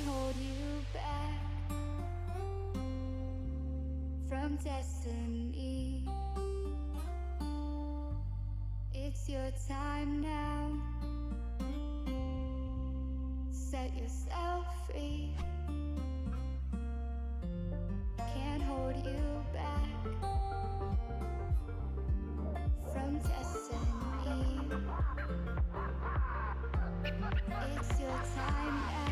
hold you back from destiny. It's your time now. Set yourself free. Can't hold you back from destiny. It's your time now.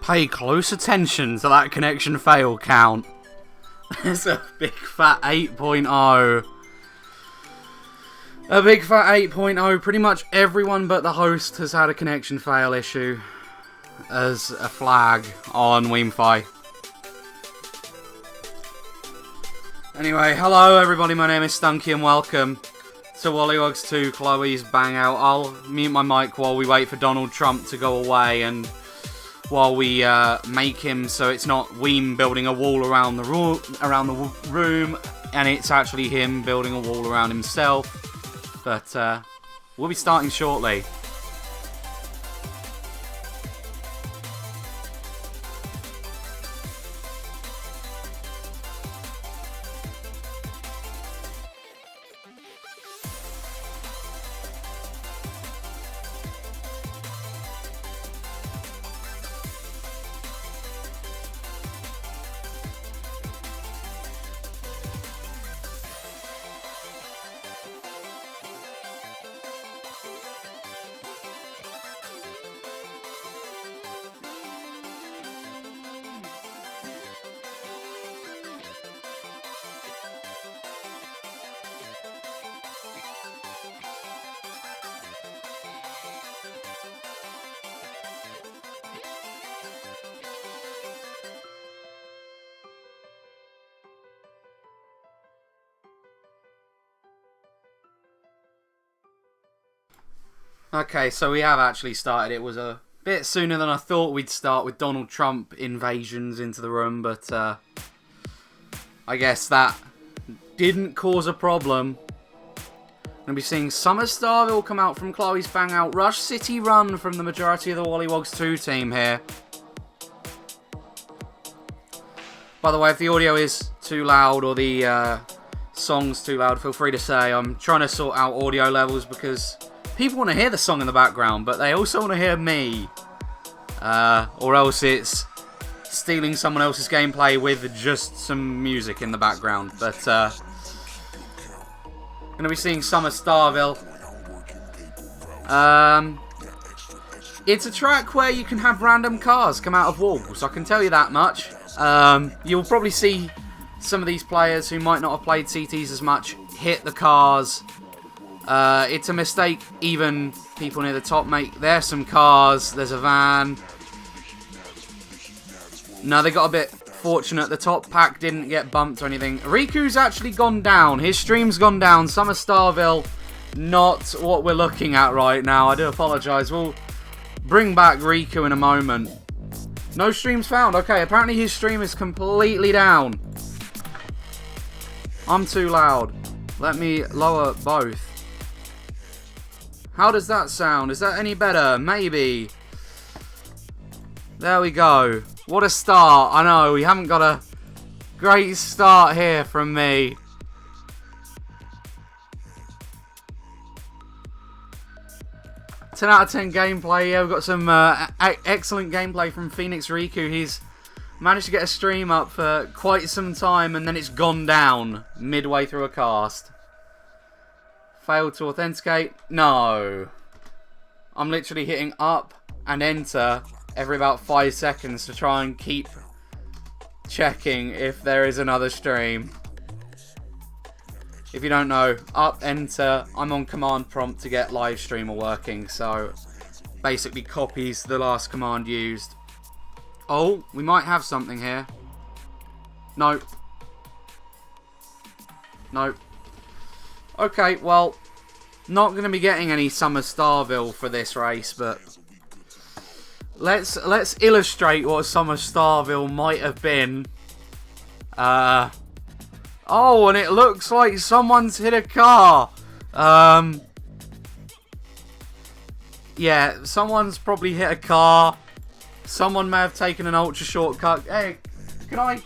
Pay close attention to that connection fail count. It's a big fat 8.0. A big fat 8.0. Pretty much everyone but the host has had a connection fail issue as a flag on Wiimmfi. Anyway, hello everybody, my name is Stunky and welcome to WollywogZ 2 Chloe's Bangout. I'll mute my mic while we wait for Donald Trump to go away and while we make him so it's not Wiimm building a wall around the room and it's actually him building a wall around himself. But we'll be starting shortly. Okay, so we have actually started. It was a bit sooner than I thought we'd start with Donald Trump invasions into the room, but I guess that didn't cause a problem. I'm going to be seeing Summer Starville come out from Chloe's Bangout, Rush City Run from the majority of the WollywogZ 2 team here. By the way, if the audio is too loud or the song's too loud, feel free to say. I'm trying to sort out audio levels because people want to hear the song in the background, but they also want to hear me. Or else it's stealing someone else's gameplay with just some music in the background. But going to be seeing Summer Starville. It's a track where you can have random cars come out of walls, I can tell you that much. You'll probably see some of these players who might not have played CTs as much hit the cars. It's a mistake even people near the top make. There's some cars, there's a van. No, they got a bit fortunate. The top pack didn't get bumped or anything. Riku's actually gone down. His stream's gone down. Summer Starville, not what we're looking at right now. I do apologise. We'll bring back Riku in a moment. No streams found. Okay, apparently his stream is completely down. I'm too loud. Let me lower both. How does that sound? Is that any better? Maybe. There we go. What a start. I know, we haven't got a great start here from me. Ten out of 10 gameplay. Yeah, we've got some excellent gameplay from Phoenix Riku. He's managed to get a stream up for quite some time and then it's gone down midway through a cast. Failed to authenticate? No. I'm literally hitting up and enter every about 5 seconds to try and keep checking if there is another stream. If you don't know, up, enter, I'm on command prompt to get live streamer working, so basically copies the last command used. Oh, we might have something here. Nope. Nope. Okay, well, not going to be getting any Summer Starville for this race, but let's illustrate what Summer Starville might have been. Oh, and it looks like someone's hit a car. Yeah, someone's probably hit a car. Someone may have taken an ultra shortcut. Hey, can I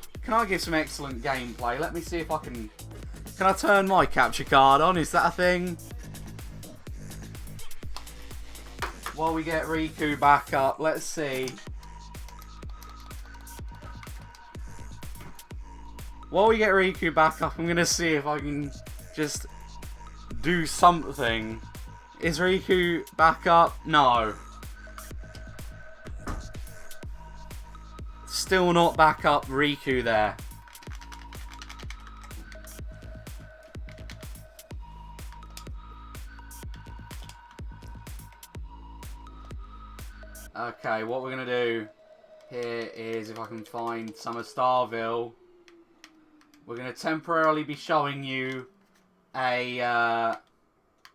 give some excellent gameplay? Let me see if I can. Can I turn my capture card on? Is that a thing? While we get Riku back up, let's see. While we get Riku back up, I'm going to see if I can just do something. Is Riku back up? No. still not back up Riku there. Okay, what we're going to do here is, if I can find Summer Starville, we're going to temporarily be showing you a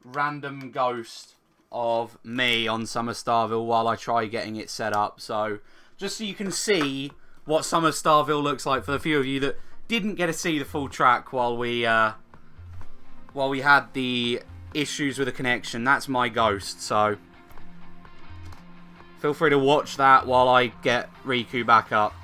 random ghost of me on Summer Starville while I try getting it set up. So, just so you can see what Summer Starville looks like for the few of you that didn't get to see the full track while we had the issues with the connection. That's my ghost, so feel free to watch that while I get Riku back up.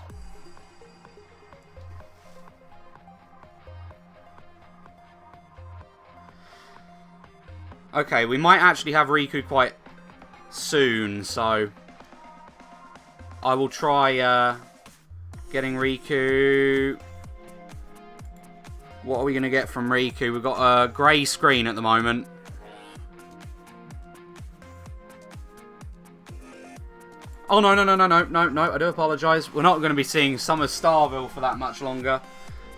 Okay, we might actually have Riku quite soon, so I will try getting Riku. What are we going to get from Riku? We've got a grey screen at the moment. Oh, no, I do apologise. We're not going to be seeing Summer Starville for that much longer.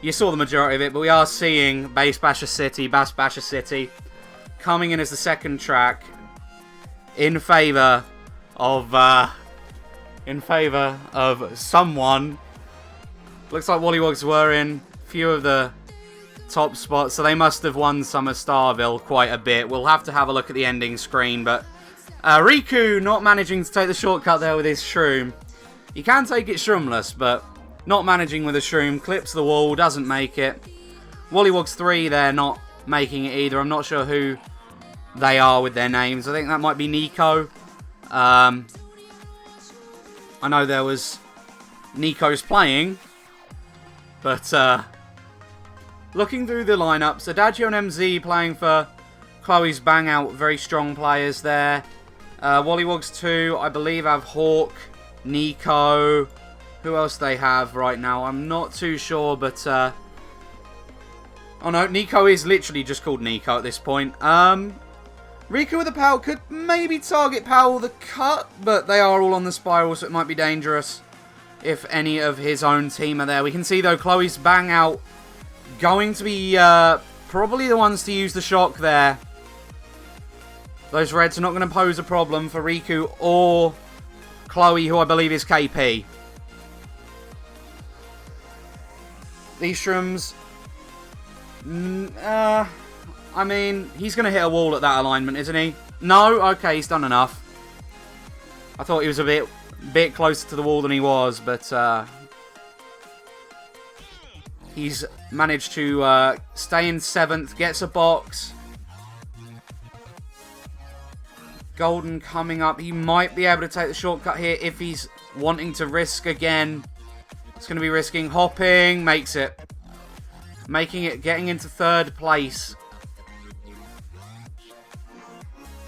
You saw the majority of it, but we are seeing Bass Basher City coming in as the second track in favour of someone. Looks like WollywogZ were in a few of the top spots, so they must have won Summer Starville quite a bit. We'll have to have a look at the ending screen, but Riku not managing to take the shortcut there with his shroom. He can take it shroomless, but not managing with a shroom. Clips the wall, doesn't make it. WollywogZ 3 there not making it either. I'm not sure who they are with their names. I think that might be Nico. I know there was Nico's playing, but looking through the lineups, Adagio and MZ playing for Chloe's Bangout, very strong players there. WollywogZ 2, I believe, have Hawk, Nico. Who else they have right now? I'm not too sure, but oh no, Nico is literally just called Nico at this point. Riku with the Powell could maybe target Powell the cut, but they are all on the spiral, so it might be dangerous if any of his own team are there. We can see, though, Chloe's Bangout going to be probably the ones to use the shock there. Those reds are not going to pose a problem for Riku or Chloe, who I believe is KP. These shrooms, I mean, he's going to hit a wall at that alignment, isn't he? No? Okay, he's done enough. I thought he was a bit closer to the wall than he was, but he's managed to stay in 7th, gets a box. Golden coming up. He might be able to take the shortcut here if he's wanting to risk again. It's going to be risking hopping. Makes it. Making it, getting into 3rd place.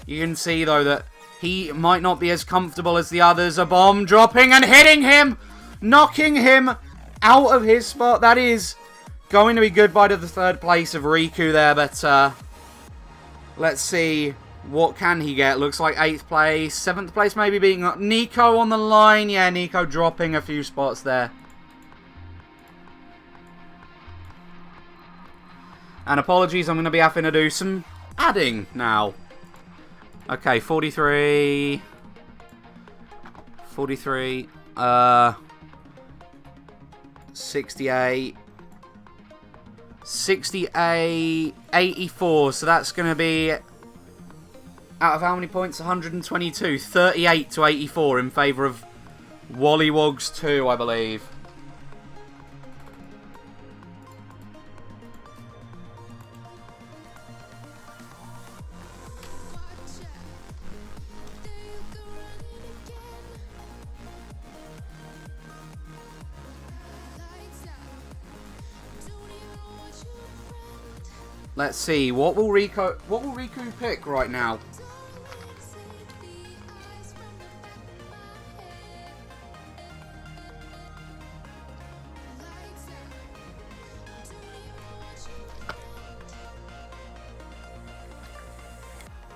You can see, though, that he might not be as comfortable as the others. A bomb dropping and hitting him. Knocking him out of his spot. That is going to be goodbye to the 3rd place of Riku there. But let's see. What can he get? Looks like 8th place. 7th place maybe being Nico on the line. Yeah, Nico dropping a few spots there. And apologies, I'm going to be having to do some adding now. Okay, 43. 43. 68. 68. 84. So that's going to be, out of how many points? 122. 38 to 84 in favour of WollywogZ 2, I believe. Let's see, what will Riku pick right now?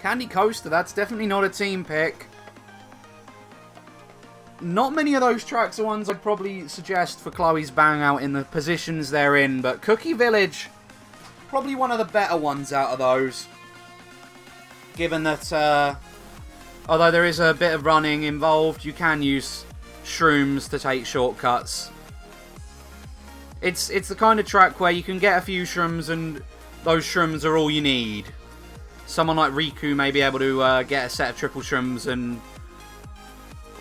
Candy Coaster, that's definitely not a team pick. not many of those tracks are ones I'd probably suggest for Chloe's Bangout in the positions they're in, but Cookie Village, probably one of the better ones out of those. Given that, although there is a bit of running involved, you can use shrooms to take shortcuts. It's the kind of track where you can get a few shrooms and those shrooms are all you need. Someone like Riku may be able to get a set of triple shrooms and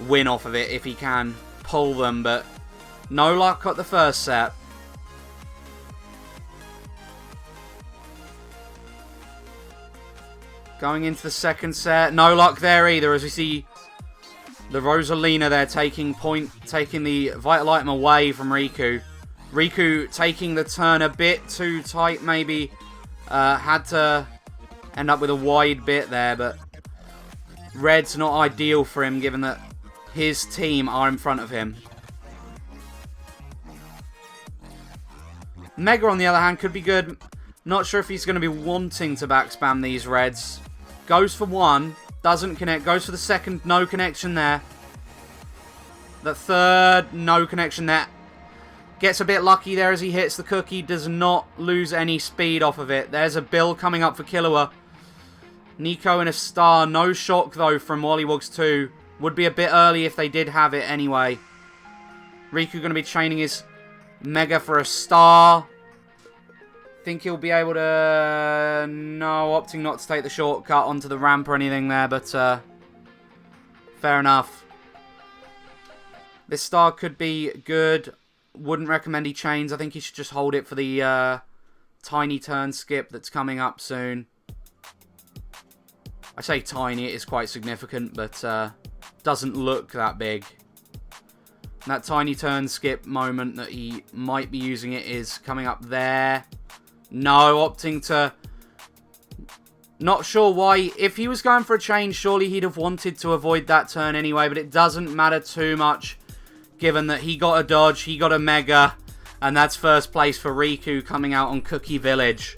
win off of it if he can pull them, but no luck at the first set. Going into the second set, no luck there either, as we see the Rosalina there taking the vital item away from Riku. Riku taking the turn a bit too tight, maybe. Had to end up with a wide bit there, but red's not ideal for him given that his team are in front of him. Mega, on the other hand, could be good. Not sure if he's going to be wanting to backspam these reds. Goes for one, doesn't connect. Goes for the second, no connection there. The third, no connection there. Gets a bit lucky there as he hits the cookie. Does not lose any speed off of it. There's a bill coming up for Killua. Nico and a star. No shock, though, from WollywogZ 2. Would be a bit early if they did have it anyway. Riku going to be chaining his Mega for a star. Think he'll be able to... No, opting not to take the shortcut onto the ramp or anything there, but fair enough. This star could be good. Wouldn't recommend he chains. I think he should just hold it for the tiny turn skip that's coming up soon. I say tiny, it is quite significant, but doesn't look that big. And that tiny turn skip moment that he might be using it is coming up there. No, opting to... Not sure why. If he was going for a change, surely he'd have wanted to avoid that turn anyway, but it doesn't matter too much, given that he got a dodge, he got a Mega, and that's first place for Riku coming out on Cookie Village.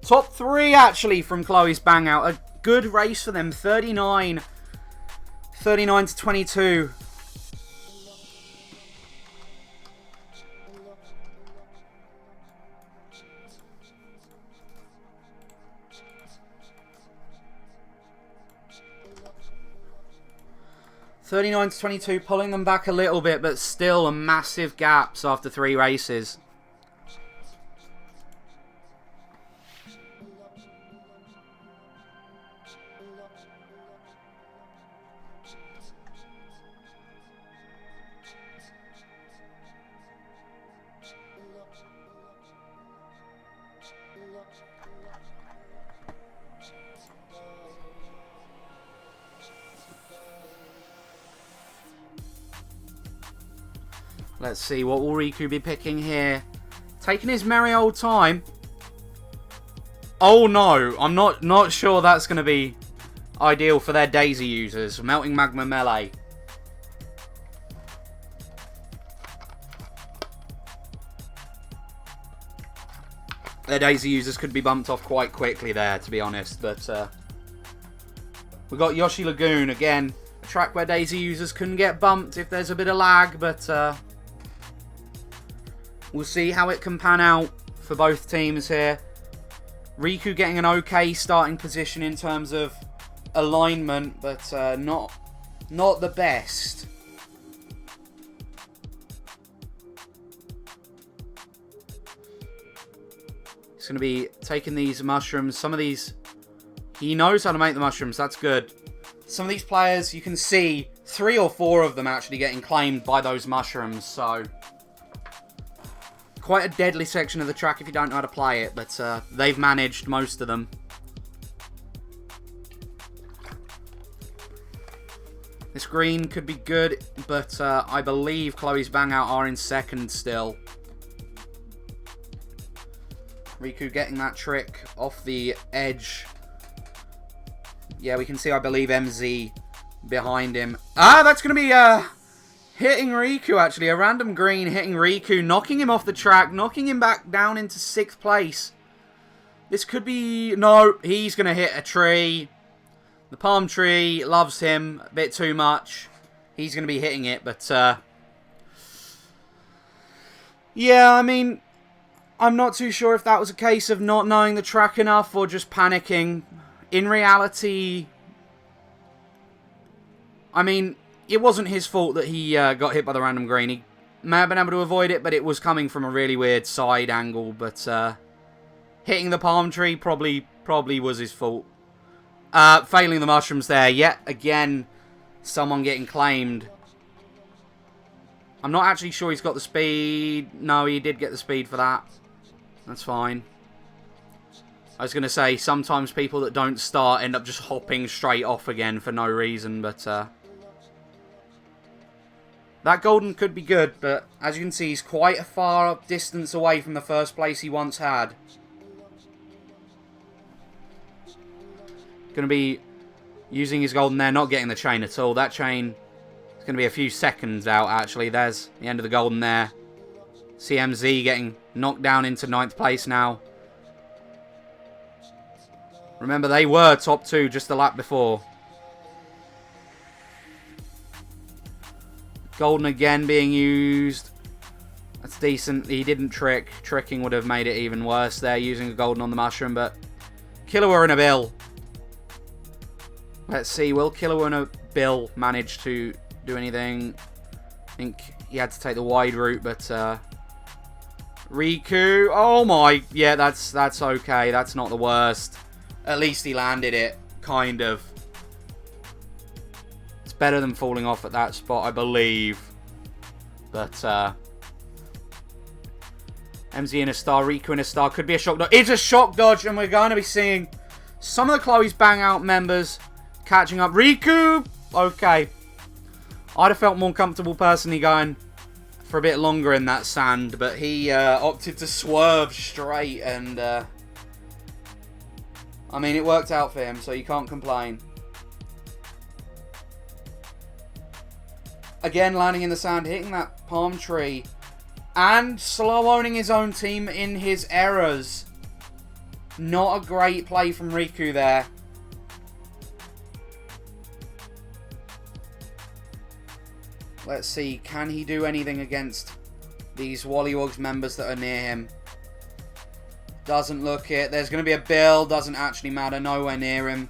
Top 3, actually, from Chloe's Bangout. A good race for them. 39 to 22. (39 to 22), pulling them back a little bit, but still a massive gaps after 3 races. Let's see, what will Riku be picking here? Taking his merry old time. Oh no, I'm not sure that's going to be ideal for their Daisy users. Melting Magma Melee. Their Daisy users could be bumped off quite quickly there, to be honest. But we've got Yoshi Lagoon, again. A track where Daisy users can get bumped if there's a bit of lag, but we'll see how it can pan out for both teams here. Riku getting an okay starting position in terms of alignment, but not the best. He's going to be taking these mushrooms. Some of these, he knows how to make the mushrooms. That's good. Some of these players, you can see 3 or 4 of them actually getting claimed by those mushrooms. So quite a deadly section of the track if you don't know how to play it, but they've managed most of them. This green could be good, but I believe Chloe's Bangout are in second still. Riku getting that trick off the edge. Yeah, we can see, I believe, MZ behind him. Ah, that's going to be hitting Riku, actually. A random green hitting Riku, knocking him off the track, knocking him back down into 6th place. This could be... No, he's going to hit a tree. The palm tree loves him a bit too much. He's going to be hitting it, but... yeah, I mean... I'm not too sure if that was a case of not knowing the track enough or just panicking. In reality... I mean, it wasn't his fault that he got hit by the random green. He may have been able to avoid it, but it was coming from a really weird side angle. But hitting the palm tree probably was his fault. Failing the mushrooms there. Yet again, someone getting claimed. I'm not actually sure he's got the speed. No, he did get the speed for that. That's fine. I was going to say, sometimes people that don't start end up just hopping straight off again for no reason, but... that golden could be good, but as you can see, he's quite a far distance away from the first place he once had. Going to be using his golden there, not getting the chain at all. That chain is going to be a few seconds out, actually. There's the end of the golden there. CMZ getting knocked down into 9th place now. Remember, they were top 2 just the lap before. Golden again being used. That's decent. He didn't trick. Tricking would have made it even worse there, using a golden on the mushroom, but Killua and a Bill. Let's see, will Killua and a Bill manage to do anything? I think he had to take the wide route, but Riku, oh my, yeah, that's okay. That's not the worst. At least he landed it, kind of. It's better than falling off at that spot, I believe. But, MZ in a star, Riku in a star, could be a shock dodge. It's a shock dodge, and we're going to be seeing some of the Chloe's Bangout members catching up. Riku, okay. I'd have felt more comfortable personally going for a bit longer in that sand, but he opted to swerve straight, and I mean, it worked out for him, so you can't complain. Again, landing in the sand, hitting that palm tree, and slow-owning his own team in his errors. Not a great play from Riku there. Let's see, can he do anything against these WollywogZ members that are near him? Doesn't look it. There's going to be a Bill. Doesn't actually matter. Nowhere near him.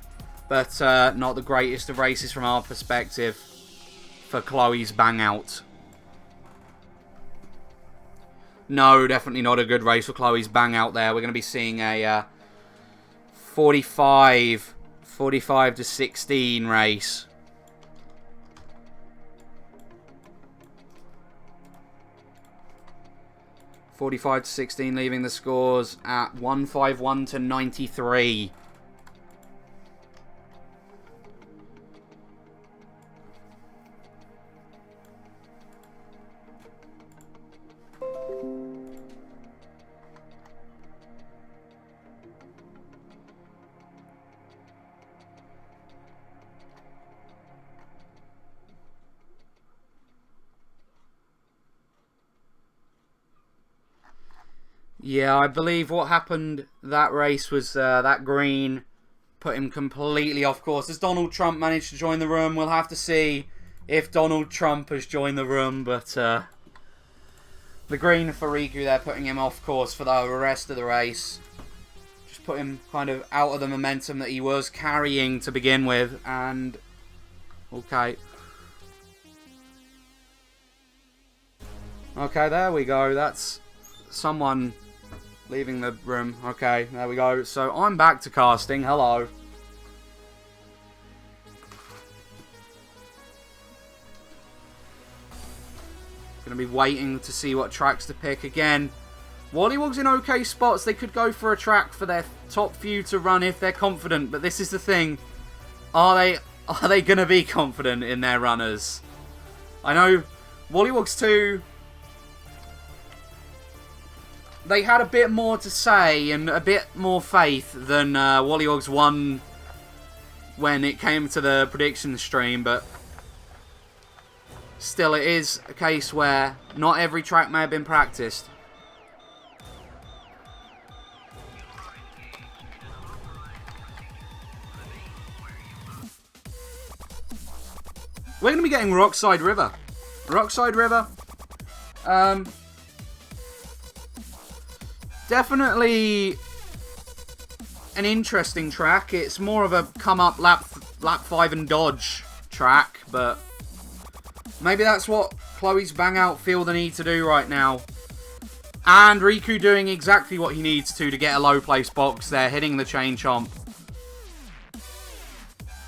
But not the greatest of races from our perspective for Chloe's Bangout. No, definitely not a good race for Chloe's Bangout there. We're going to be seeing a 45 to 16 race. (45 to 16), leaving the scores at 151 to 93. Yeah, I believe what happened that race was that green put him completely off course. Has Donald Trump managed to join the room? We'll have to see if Donald Trump has joined the room, but the green for Riku there putting him off course for the rest of the race. Just put him kind of out of the momentum that he was carrying to begin with, and okay. Okay, there we go. That's someone leaving the room. Okay, there we go. So I'm back to casting. Hello. Gonna be waiting to see what tracks to pick again. WollywogZ in okay spots. They could go for a track for their top few to run if they're confident, but this is the thing. Are they gonna be confident in their runners? I know WollywogZ 2, they had a bit more to say and a bit more faith than WollywogZ 1 when it came to the prediction stream, but still it is a case where not every track may have been practiced. we're going to be getting Rockside River. Rockside River. Definitely an interesting track. It's more of a come up lap 5 and dodge track, but maybe that's what Chloe's Bangout feel the need to do right now. And Riku doing exactly what he needs to get a low place box there, hitting the chain chomp.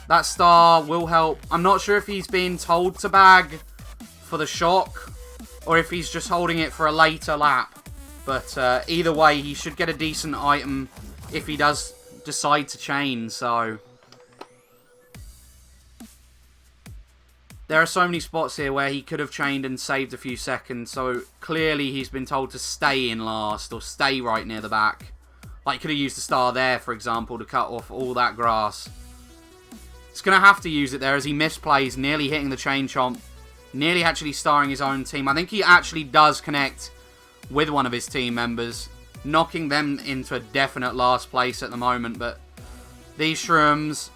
That star will help. I'm not sure if he's being told to bag for the shock or if he's just holding it for a later lap. But either way, he should get a decent item if he does decide to chain. So there are so many spots here where he could have chained and saved a few seconds. So clearly he's been told to stay in last or stay right near the back. Like he could have used the star there, for example, to cut off all that grass. He's going to have to use it there as he misplays, nearly hitting the chain chomp. Nearly actually starring his own team. I think he actually does connect with one of his team members, knocking them into a definite last place at the moment. But these shrooms,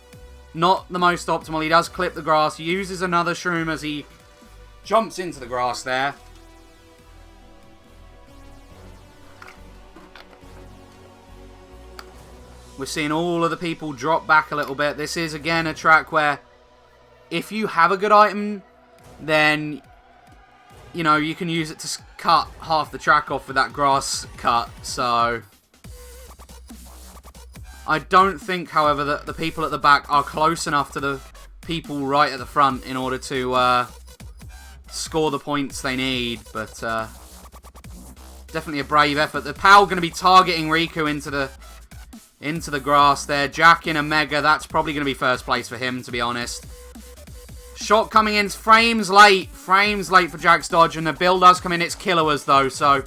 not the most optimal. He does clip the grass, uses another shroom as he jumps into the grass there. We're seeing all of the people drop back a little bit. This is, again, a track where if you have a good item, then, you know, you can use it to cut half the track off with that grass cut. So I don't think, however, that the people at the back are close enough to the people right at the front in order to score the points they need. But definitely a brave effort. The POW going to be targeting Riku into the grass there. Jack in a Mega. That's probably going to be first place for him, to be honest. Shot coming in. Frames late. Frames late for Jack's dodge. And the bill does come in. It's Killua though. So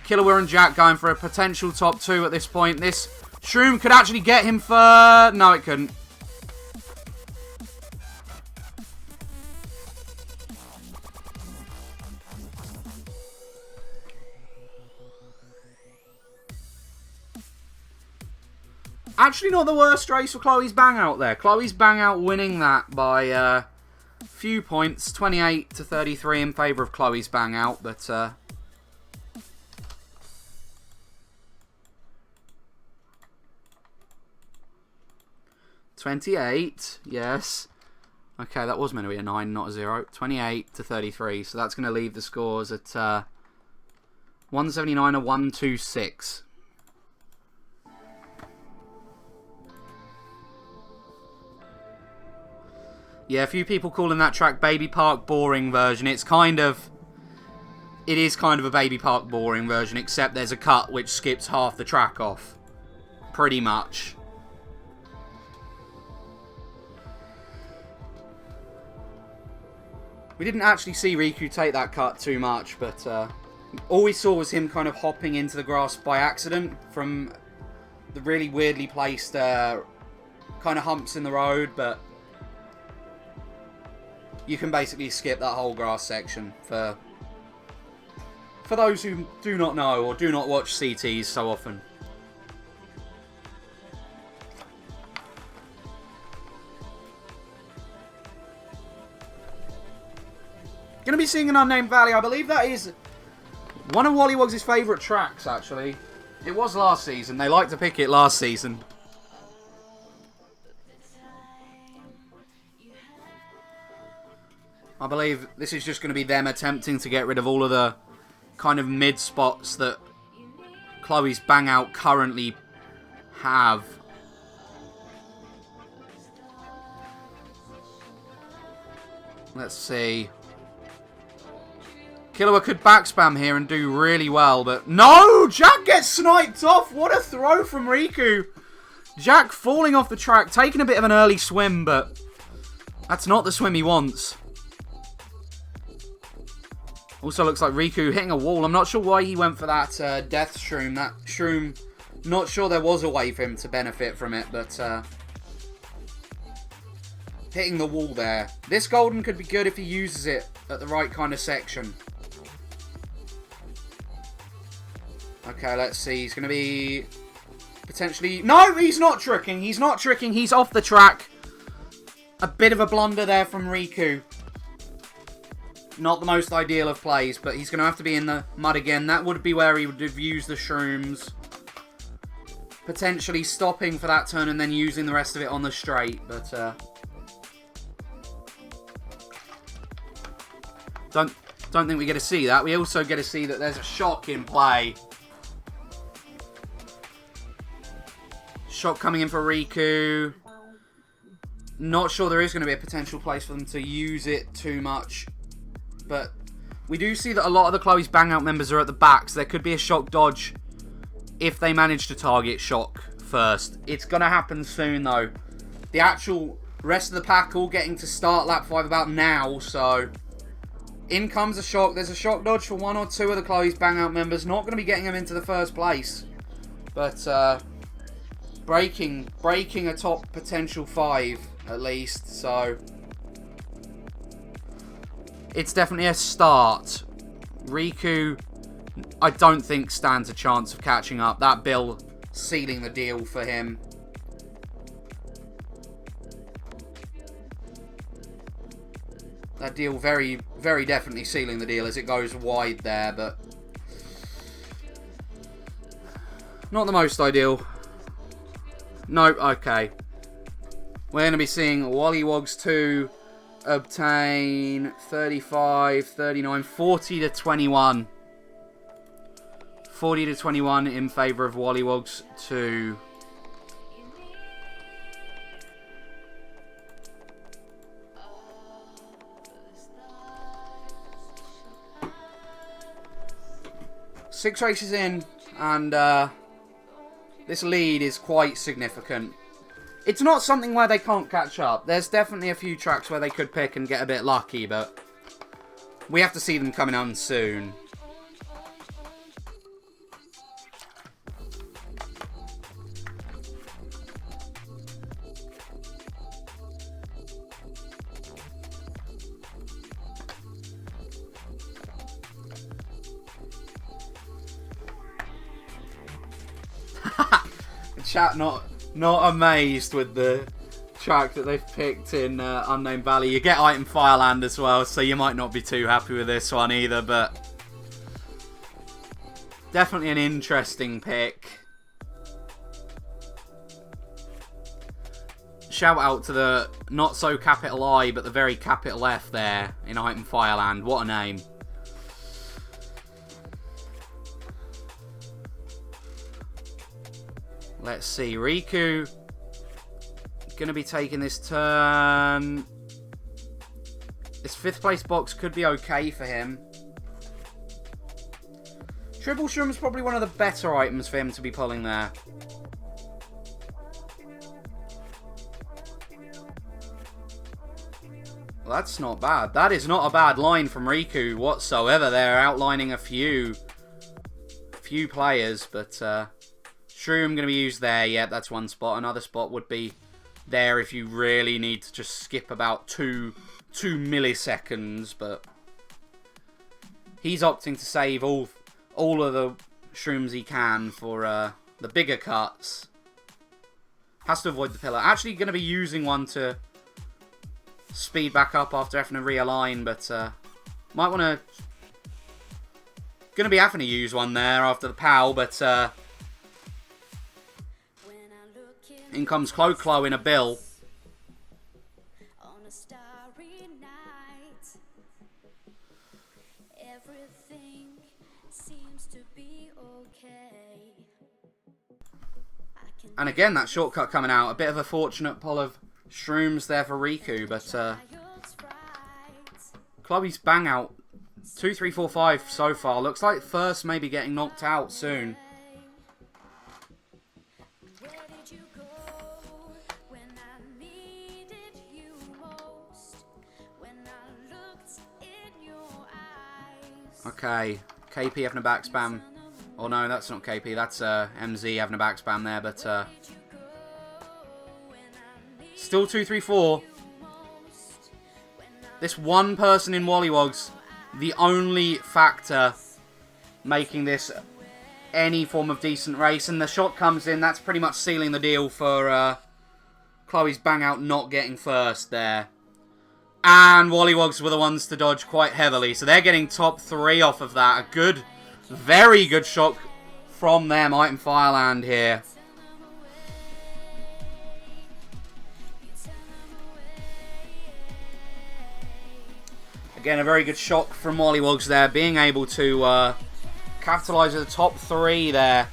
Killua and Jack going for a potential top 2 at this point. This shroom could actually get him for... No, it couldn't. Actually not the worst race for Chloe's Bangout there. Chloe's Bangout winning that by a few points. 28 to 33 in favour of Chloe's Bangout. But 28, yes. Okay, that was meant to be a 9, not a 0. 28 to 33. So that's going to leave the scores at 179 and 126. Yeah, a few people calling that track Baby Park Boring version. It is kind of a Baby Park Boring version, except there's a cut which skips half the track off. Pretty much. We didn't actually see Riku take that cut too much, but all we saw was him kind of hopping into the grass by accident from the really weirdly placed kind of humps in the road, but you can basically skip that whole grass section for those who do not know or do not watch CTs so often. Going to be seeing an Unnamed Valley. I believe that is one of WollywogZ's favourite tracks, actually. It was last season. They liked to pick it last season. I believe this is just going to be them attempting to get rid of all of the kind of mid spots that Chloe's Bangout currently have. Let's see. Killua could backspam here and do really well, but no! Jack gets sniped off! What a throw from Riku! Jack falling off the track, taking a bit of an early swim, but that's not the swim he wants. Also looks like Riku hitting a wall. I'm not sure why he went for that death shroom. That shroom, not sure there was a way for him to benefit from it, but hitting the wall there. This golden could be good if he uses it at the right kind of section. Okay, let's see. He's going to be potentially... No, he's not tricking. He's not tricking. He's off the track. A bit of a blunder there from Riku. Not the most ideal of plays, but he's going to have to be in the mud again. That would be where he would have used the shrooms. Potentially stopping for that turn and then using the rest of it on the straight. But don't think we get to see that. We also get to see that there's a shock in play. Shock coming in for Riku. Not sure there is going to be a potential place for them to use it too much. But we do see that a lot of the Chloe's Bangout members are at the back, so there could be a shock dodge if they manage to target shock first. It's going to happen soon, though. The actual rest of the pack all getting to start lap 5 about now, so in comes a shock. There's a shock dodge for 1 or 2 of the Chloe's Bangout members. Not going to be getting them into the first place, but breaking a top potential 5 at least, so it's definitely a start. Riku, I don't think stands a chance of catching up. That bill sealing the deal for him. That deal very, very definitely sealing the deal as it goes wide there, but not the most ideal. Nope, okay. We're going to be seeing WollywogZ 2 obtain 35, 39, 40 to 21. 40 to 21 in favour of WollywogZ 2. Six races in, and this lead is quite significant. It's not something where they can't catch up. There's definitely a few tracks where they could pick and get a bit lucky, but we have to see them coming on soon. Chat not amazed with the track that they've picked in Unknown Valley. You get Item Fireland as well, so you might not be too happy with this one either, but definitely an interesting pick. Shout out to the not so capital I, but the very capital F there in Item Fireland. What a name. Let's see, Riku going to be taking this turn. This 5th place box could be okay for him. Triple Shroom is probably one of the better items for him to be pulling there. Well, that's not bad. That is not a bad line from Riku whatsoever. They're outlining a few players, but Shroom going to be used there. Yep, that's one spot. Another spot would be there if you really need to just skip about 2 milliseconds, but he's opting to save all of the Shrooms he can for the bigger cuts. Has to avoid the pillar. Actually going to be using one to speed back up after having to realign, but might want to... Going to be having to use one there after the POW, but in comes Clo in a bill. On a starry night, everything seems to be okay. And again, that shortcut coming out. A bit of a fortunate pull of Shrooms there for Riku, but Chloe's Bangout 2, 3, 4, 5 so far. Looks like first maybe getting knocked out soon. Okay, KP having a back spam. Oh no, that's not KP, that's MZ having a back spam there, but still 2, 3, 4. This one person in WollywogZ, the only factor making this any form of decent race, and the shot comes in, that's pretty much sealing the deal for Chloe's Bangout not getting first there. And WollywogZ were the ones to dodge quite heavily. So they're getting top 3 off of that. A good, very good shot from them, Item Fireland here. Again, a very good shot from WollywogZ there, being able to capitalise with the top 3 there.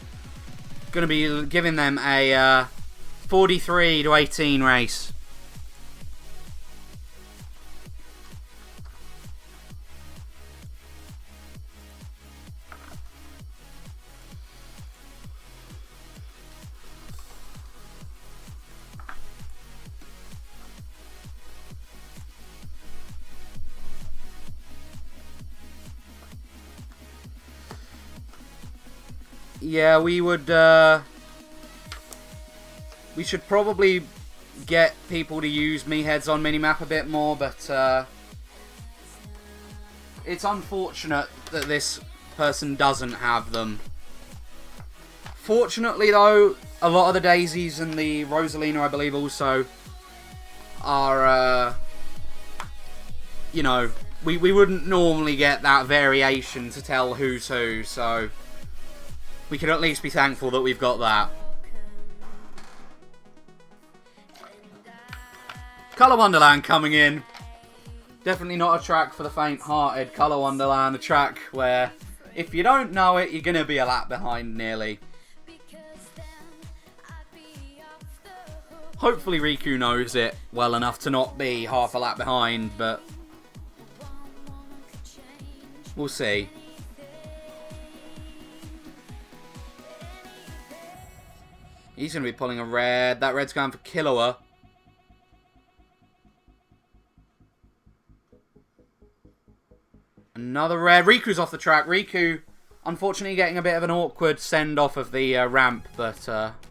Going to be giving them a 43-18 race. Yeah, we would, we should probably get people to use me heads on minimap a bit more, but it's unfortunate that this person doesn't have them. Fortunately though, a lot of the daisies and the Rosalina, I believe, also are, you know, we wouldn't normally get that variation to tell who's who, so we can at least be thankful that we've got that. Colour Wonderland coming in. Definitely not a track for the faint-hearted. Colour Wonderland, a track where if you don't know it, you're going to be a lap behind nearly. Hopefully Riku knows it well enough to not be half a lap behind, but we'll see. He's going to be pulling a red. That red's going for Killua. Another red. Riku's off the track. Riku, unfortunately, getting a bit of an awkward send-off of the ramp, but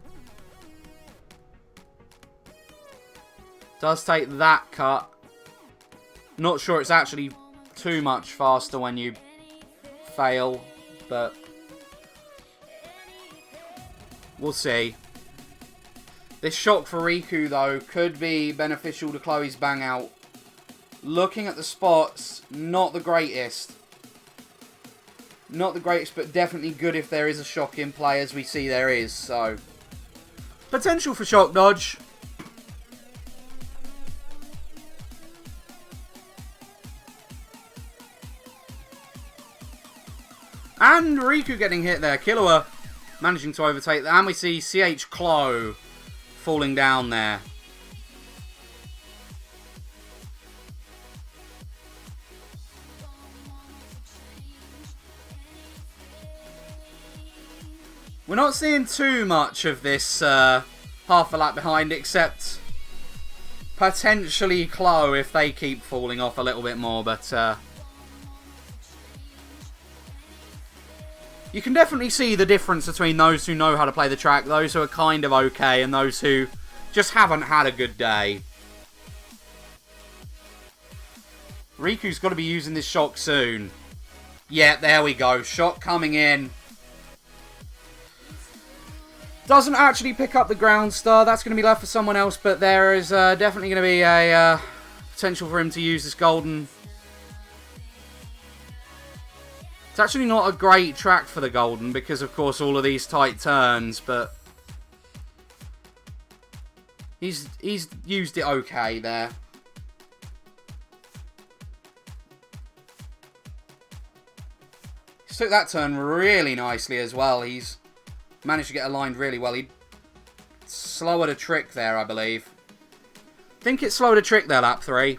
does take that cut. Not sure it's actually too much faster when you fail, but we'll see. This shock for Riku, though, could be beneficial to Chloe's Bangout. Looking at the spots, not the greatest. Not the greatest, but definitely good if there is a shock in play, as we see there is. So, potential for shock dodge. And Riku getting hit there. Killua managing to overtake that. And we see CH Chloe falling down there. We're not seeing too much of this half a lap behind, except potentially Chloe if they keep falling off a little bit more, but you can definitely see the difference between those who know how to play the track, those who are kind of okay, and those who just haven't had a good day. Riku's got to be using this shock soon. Yeah, there we go. Shock coming in. Doesn't actually pick up the ground star. That's going to be left for someone else, but there is definitely going to be a potential for him to use this golden. It's actually not a great track for the golden because, of course, all of these tight turns, but he's used it okay there. He took that turn really nicely as well. He's managed to get aligned really well. He slowed a trick there, I believe. I think it slowed a trick there, lap 3.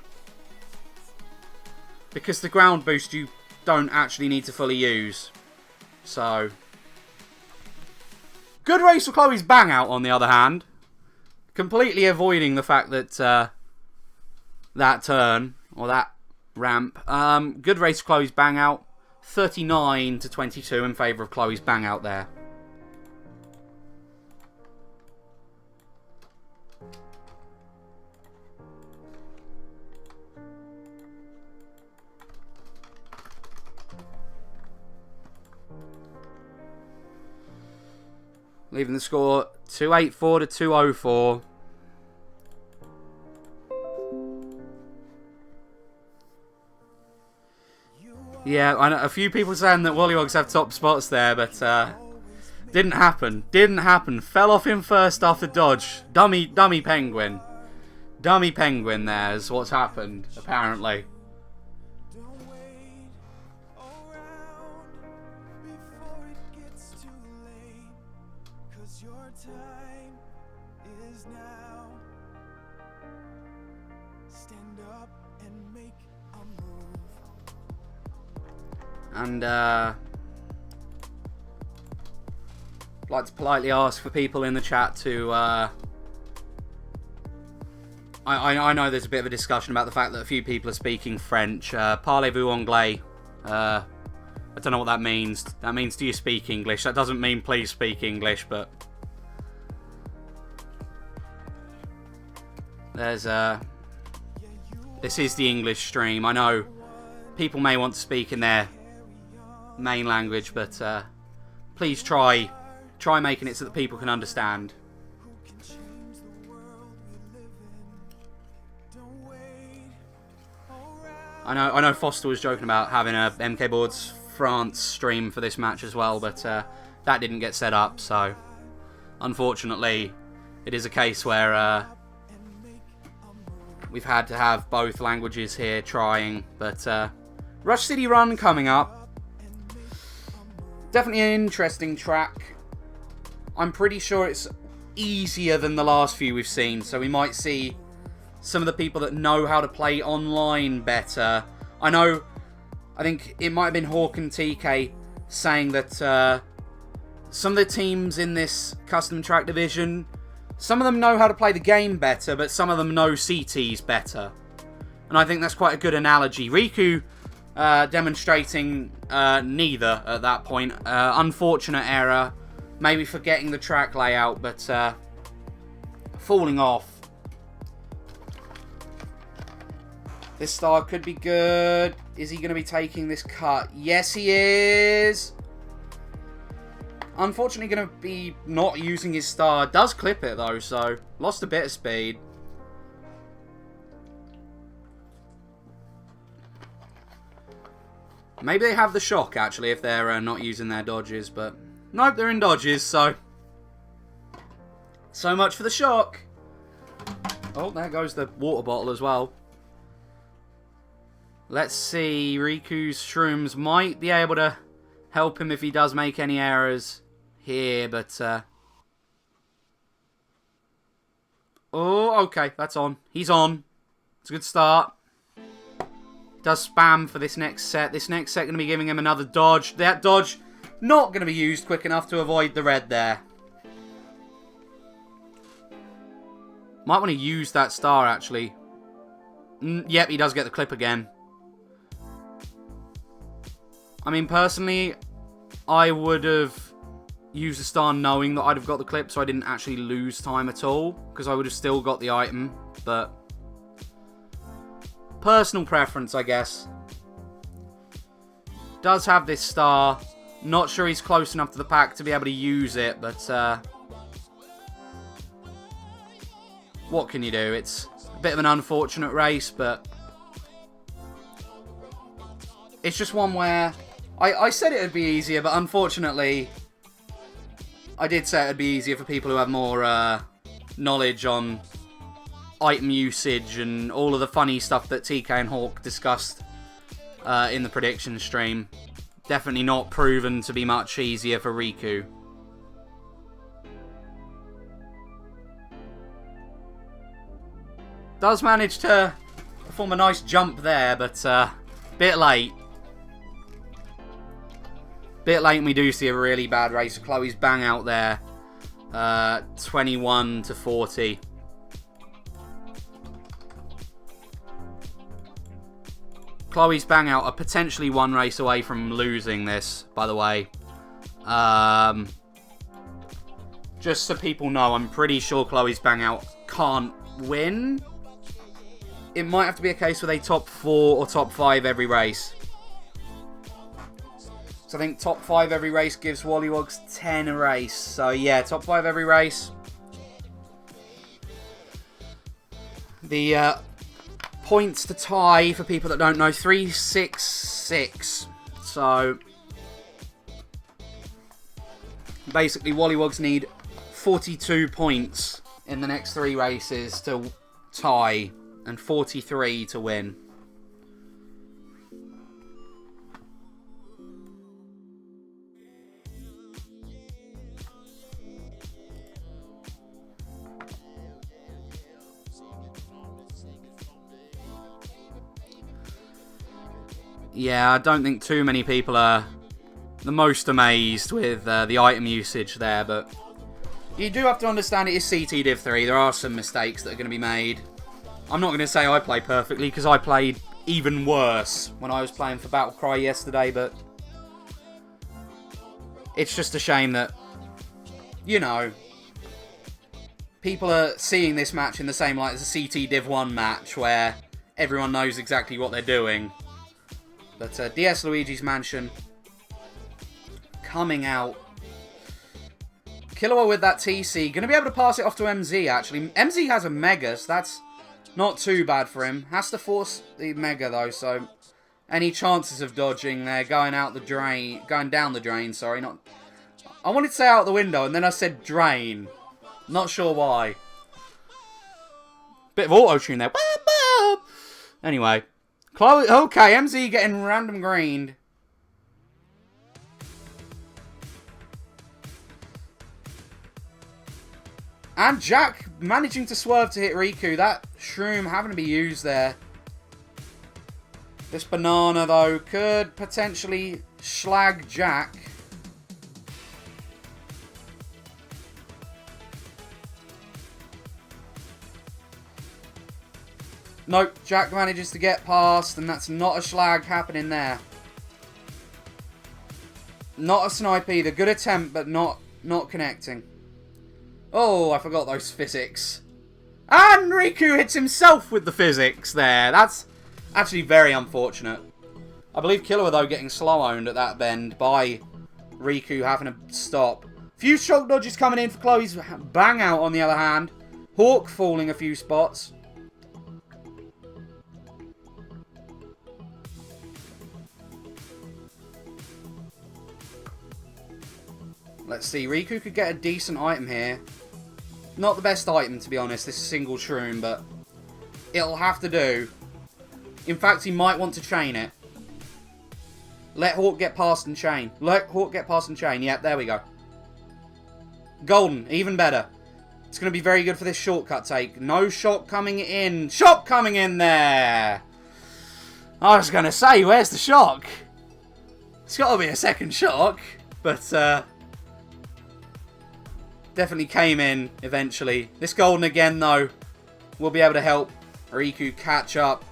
Because the ground boost you don't actually need to fully use. So, good race for Chloe's Bangout, on the other hand. Completely avoiding the fact that that turn, or that ramp. Good race for Chloe's Bangout. 39-22 in favour of Chloe's Bangout there. Leaving the score 284 to 204. Yeah, I know a few people saying that WollywogZ have top spots there, but didn't happen. Didn't happen. Fell off in first after dodge. Dummy penguin. Dummy penguin there is what's happened, apparently. And I'd like to politely ask for people in the chat to I know there's a bit of a discussion about the fact that a few people are speaking French. Parlez-vous anglais? I don't know what that means. That means do you speak English? That doesn't mean please speak English, but there's this is the English stream. I know people may want to speak in their main language, but please try making it so that people can understand. I know Foster was joking about having a MK Boards France stream for this match as well, but that didn't get set up, so unfortunately it is a case where we've had to have both languages here trying. But Rush City Run coming up. Definitely an interesting track. I'm pretty sure it's easier than the last few we've seen, so we might see some of the people that know how to play online better. I think it might have been Hawk and TK saying that some of the teams in this custom track division, some of them know how to play the game better, but some of them know CTs better. And I think that's quite a good analogy. Riku demonstrating neither at that point. Unfortunate error. Maybe forgetting the track layout, but falling off. This star could be good. Is he going to be taking this cut? Yes, he is. Unfortunately, going to be not using his star. Does clip it, though, so lost a bit of speed. Maybe they have the shock, actually, if they're not using their dodges, but nope, they're in dodges, so much for the shock. Oh, there goes the water bottle as well. Let's see, Riku's shrooms might be able to help him if he does make any errors here, but oh, okay, that's on. He's on. It's a good start. Does spam for this next set. This next set going to be giving him another dodge. That dodge not going to be used quick enough to avoid the red there. Might want to use that star, actually. Yep, he does get the clip again. I mean, personally, I would have used the star knowing that I'd have got the clip, so I didn't actually lose time at all, because I would have still got the item, but personal preference, I guess. Does have this star. Not sure he's close enough to the pack to be able to use it, but what can you do? It's a bit of an unfortunate race, but it's just one where I said it would be easier, but unfortunately I did say it would be easier for people who have more knowledge on item usage and all of the funny stuff that TK and Hawk discussed in the prediction stream. Definitely not proven to be much easier for Riku. Does manage to perform a nice jump there, but bit late. Bit late, and we do see a really bad race. Chloe's Bangout there. 21 to 40. Chloe's Bangout are potentially one race away from losing this, by the way. Just so people know, I'm pretty sure Chloe's Bangout can't win. It might have to be a case with a top 4 or top 5 every race. So I think top 5 every race gives WollywogZ 10 a race. So yeah, top 5 every race. The points to tie, for people that don't know, 3-6-6. So basically, WollywogZ need 42 points in the next 3 races to tie and 43 to win. Yeah, I don't think too many people are the most amazed with the item usage there, but you do have to understand it is CT Div 3. There are some mistakes that are going to be made. I'm not going to say I play perfectly, because I played even worse when I was playing for Battlecry yesterday, but it's just a shame that, you know, people are seeing this match in the same light as a CT Div 1 match, where everyone knows exactly what they're doing. But DS Luigi's Mansion coming out. Killua with that TC. Going to be able to pass it off to MZ, actually. MZ has a Mega, so that's not too bad for him. Has to force the Mega, though, so any chances of dodging there, going down the drain, sorry. Not. I wanted to say out the window, and then I said drain. Not sure why. Bit of auto-tune there. Anyway. Chloe, okay, MZ getting random greened. And Jack managing to swerve to hit Riku. That shroom having to be used there. This banana, though, could potentially schlag Jack. Nope, Jack manages to get past, and that's not a schlag happening there. Not a snipe either. Good attempt, but not connecting. Oh, I forgot those physics. And Riku hits himself with the physics there. That's actually very unfortunate. I believe Killua, though, getting slow-owned at that bend by Riku having to stop. Few shock dodges coming in for Chloe's Bangout, on the other hand. Hawk falling a few spots. Let's see, Riku could get a decent item here. Not the best item, to be honest, this single shroom, but it'll have to do. In fact, he might want to chain it. Let Hawk get past and chain. Let Hawk get past and chain. Yep, there we go. Golden, even better. It's going to be very good for this shortcut take. No shock coming in. Shock coming in there! I was going to say, where's the shock? It's got to be a second shock, but definitely came in eventually. This golden again, though, will be able to help Riku catch up.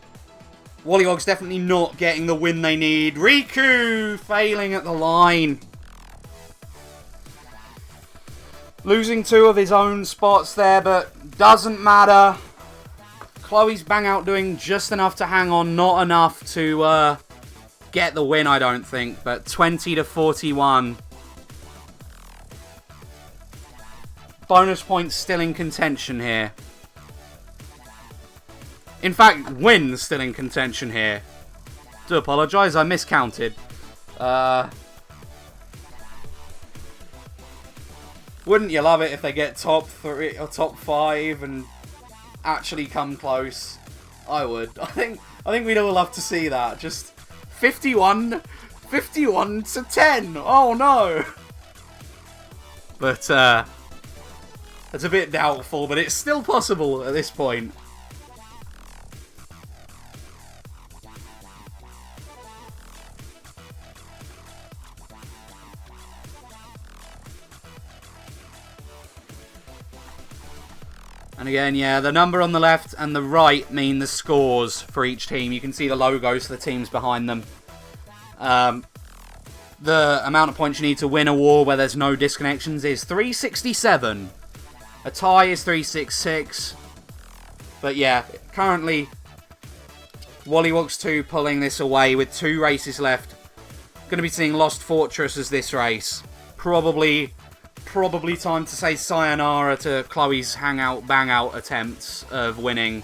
WollywogZ definitely not getting the win they need. Riku failing at the line. Losing 2 of his own spots there, but doesn't matter. Chloe's Bangout doing just enough to hang on, not enough to get the win, I don't think. But 20 to 41. Bonus points still in contention here. In fact, wins still in contention here. Do apologise, I miscounted. Wouldn't you love it if they get top 3 or top 5 and actually come close? I would. I think we'd all love to see that. Just 51 to 10. Oh no. But it's a bit doubtful, but it's still possible at this point. And again, yeah, the number on the left and the right mean the scores for each team. You can see the logos for the teams behind them. The amount of points you need to win a war where there's no disconnections is 367. A tie is 366. But yeah, currently WollywogZ 2 pulling this away with 2 races left. Going to be seeing Lost Fortress as this race. Probably time to say sayonara to Chloe's Bangout attempts of winning.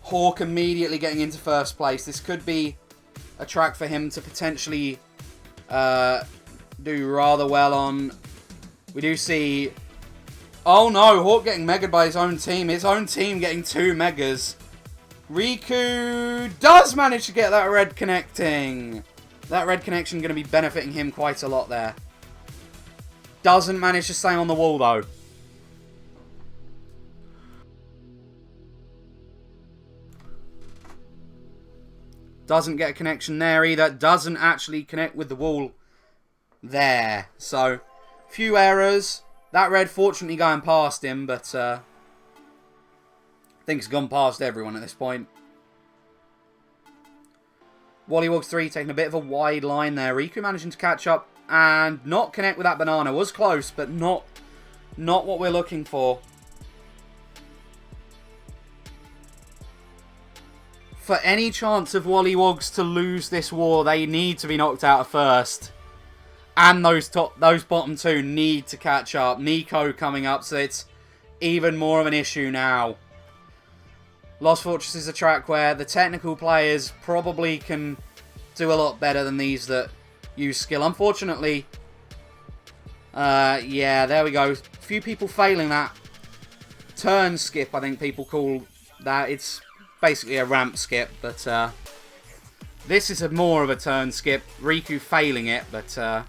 Hawk immediately getting into first place. This could be a track for him to potentially do rather well on. We do see... Oh no, Hawk getting megaed by his own team. His own team getting 2 megas. Riku does manage to get that red connecting. That red connection going to be benefiting him quite a lot there. Doesn't manage to stay on the wall though. Doesn't get a connection there either. Doesn't actually connect with the wall there. So, few errors. That red fortunately going past him, but I think it's gone past everyone at this point. WollywogZ taking a bit of a wide line there. Riku managing to catch up and not connect with that banana. Was close, but not what we're looking for. For any chance of WollywogZ to lose this war, they need to be knocked out at first. And those bottom 2 need to catch up. Nico coming up, so it's even more of an issue now. Lost Fortress is a track where the technical players probably can do a lot better than these that use skill. Unfortunately, yeah, there we go. A few people failing that turn skip, I think people call that. It's basically a ramp skip, but this is more of a turn skip. Riku failing it, but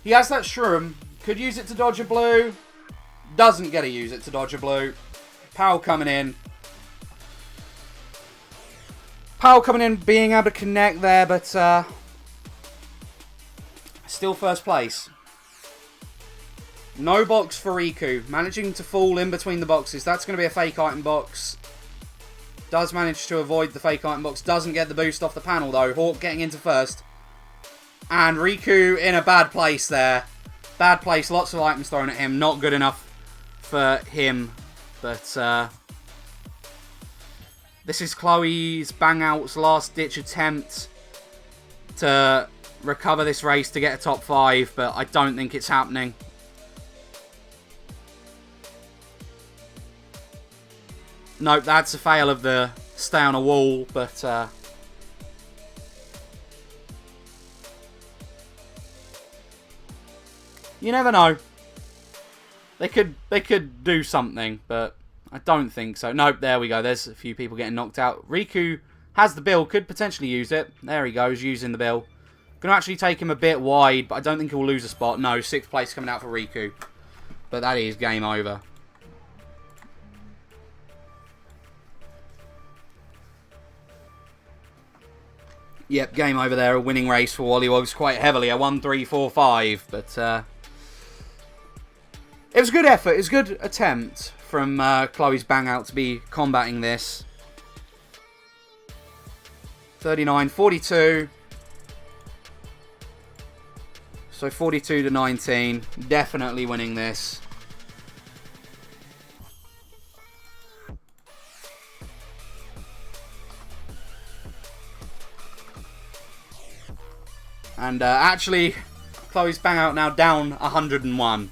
he has that shroom. Could use it to dodge a blue. Doesn't get to use it to dodge a blue. Powell coming in. Powell coming in, being able to connect there, but still first place. No box for Riku. Managing to fall in between the boxes. That's going to be a fake item box. Does manage to avoid the fake item box. Doesn't get the boost off the panel though. Hawk getting into first. And Riku in a bad place there. Bad place. Lots of items thrown at him. Not good enough for him. But this is Chloe's Bangout's last ditch attempt to recover this race to get a top 5. But I don't think it's happening. Nope, that's a fail of the stay on a wall, but you never know. They could do something, but I don't think so. Nope, there we go. There's a few people getting knocked out. Riku has the bill, could potentially use it. There he goes, using the bill. Going to actually take him a bit wide, but I don't think he'll lose a spot. No, 6th place coming out for Riku. But that is game over. Yep, game over there. A winning race for WollywogZ quite heavily. A 1-3-4-5. But it was a good effort. It was a good attempt from Chloe's Bangout to be combating this. 39-42. So 42-19. Definitely winning this. And actually, Chloe's Bangout now down 101.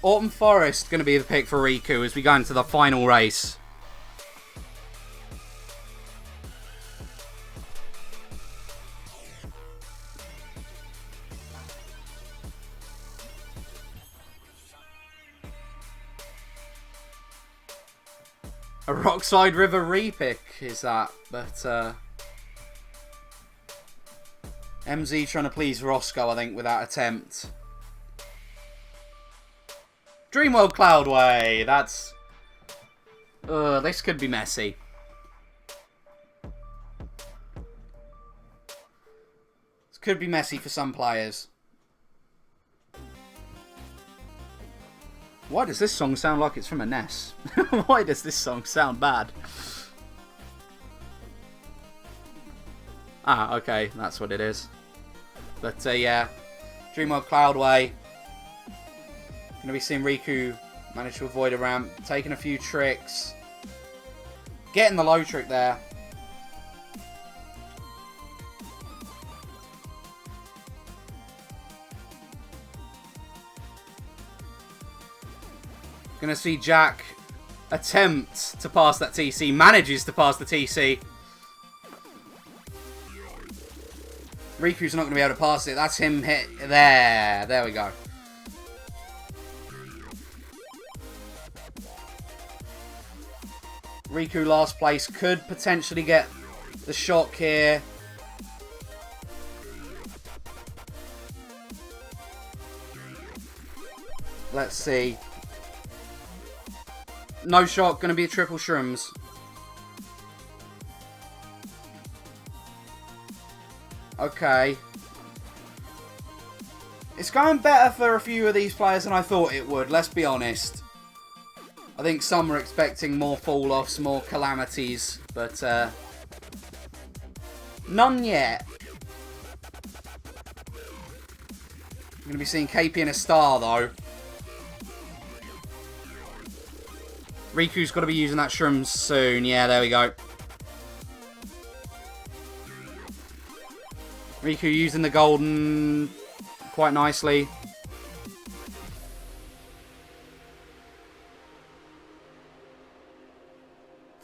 Autumn Forest going to be the pick for Riku as we go into the final race. A Rockside River repick is that, but MZ trying to please Roscoe, I think, with that attempt. Dreamworld Cloudway, that's... this could be messy. This could be messy for some players. Why does this song sound like it's from a NES? Why does this song sound bad? Ah, okay, that's what it is. But yeah, Dreamworld Cloudway. Going to be seeing Riku manage to avoid a ramp. Taking a few tricks. Getting the low trick there. Going to see Jack attempt to pass that TC. Manages to pass the TC. Riku's not going to be able to pass it. That's him hit there. There we go. Riku last place. Could potentially get the shock here. Let's see. No shock. Going to be a triple shrooms. Okay. It's going better for a few of these players than I thought it would, let's be honest. I think some were expecting more fall-offs, more calamities, but none yet. I'm going to be seeing KP in a star, though. Riku's got to be using that shrooms soon. Yeah, there we go. Riku using the golden quite nicely.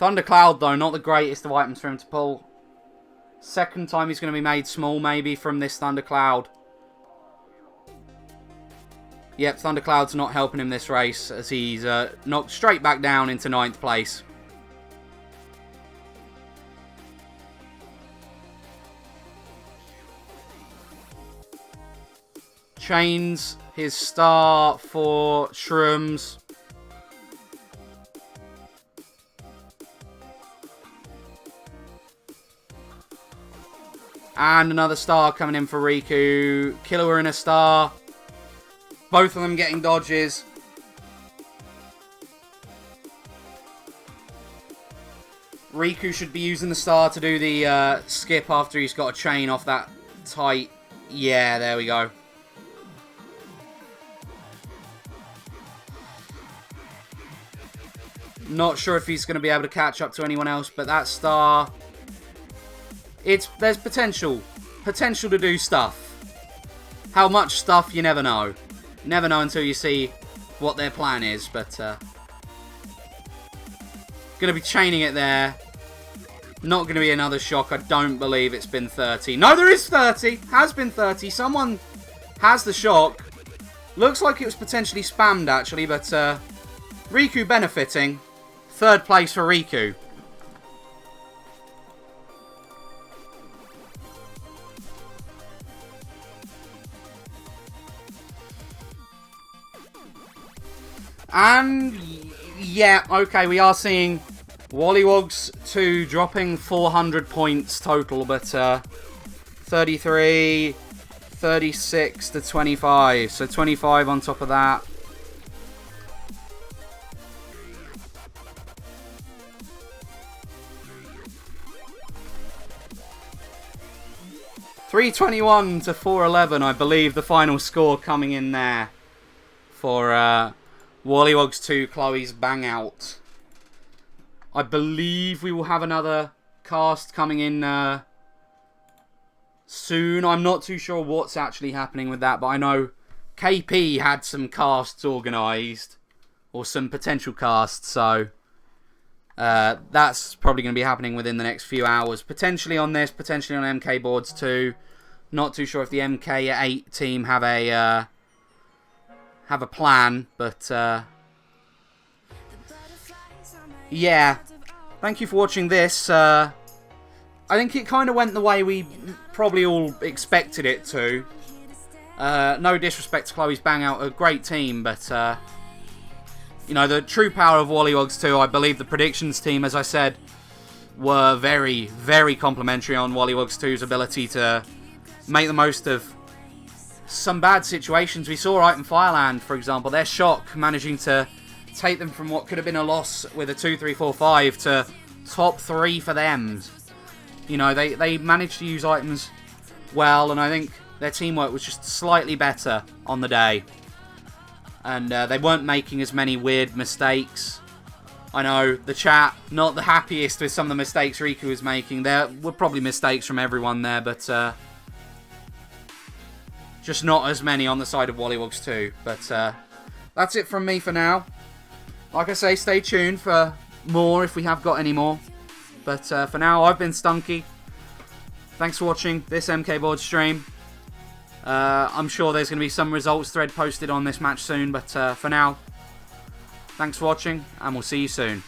Thundercloud, though, not the greatest of items for him to pull. Second time he's going to be made small, maybe, from this Thundercloud. Yep, Thundercloud's not helping him this race, as he's knocked straight back down into 9th place. Chains his star for shrooms. And another star coming in for Riku. Killua in a star. Both of them getting dodges. Riku should be using the star to do the skip after he's got a chain off that tight. Yeah, there we go. Not sure if he's going to be able to catch up to anyone else, but that star... There's potential. Potential to do stuff. How much stuff, you never know. You never know until you see what their plan is, but... going to be chaining it there. Not going to be another shock. I don't believe it's been 30. No, there is 30. Has been 30. Someone has the shock. Looks like it was potentially spammed, actually, but... Riku benefiting. 3rd place for Riku. And, yeah, okay, we are seeing WollywogZ 2 dropping 400 points total, but 33, 36 to 25. So 25 on top of that. $321 to $411, I believe, the final score coming in there for WollywogZ 2 Chloe's Bangout. I believe we will have another cast coming in soon. I'm not too sure what's actually happening with that, but I know KP had some casts organised, or some potential casts, so that's probably going to be happening within the next few hours. Potentially on this, potentially on MK boards too. Not too sure if the MK8 team have a plan, but yeah. Thank you for watching this. I think it kind of went the way we probably all expected it to. No disrespect to Chloe's Bangout, a great team, but you know, the true power of WollywogZ 2, I believe the predictions team, as I said, were very, very complimentary on WollywogZ 2's ability to make the most of some bad situations. We saw Item Fireland, for example, their shock managing to take them from what could have been a loss with a 2-3-4-5 to top 3 for them. You know, they managed to use items well, and I think Their teamwork was just slightly better on the day. And they weren't making as many weird mistakes. I know, the chat, not the happiest with some of the mistakes Riku was making. There were probably mistakes from everyone there, but just not as many on the side of WollywogZ 2. But that's it from me for now. Like I say, stay tuned for more if we have got any more. But for now, I've been Stunky. Thanks for watching this MK board stream. I'm sure there's going to be some results thread posted on this match soon, but for now, thanks for watching, and we'll see you soon.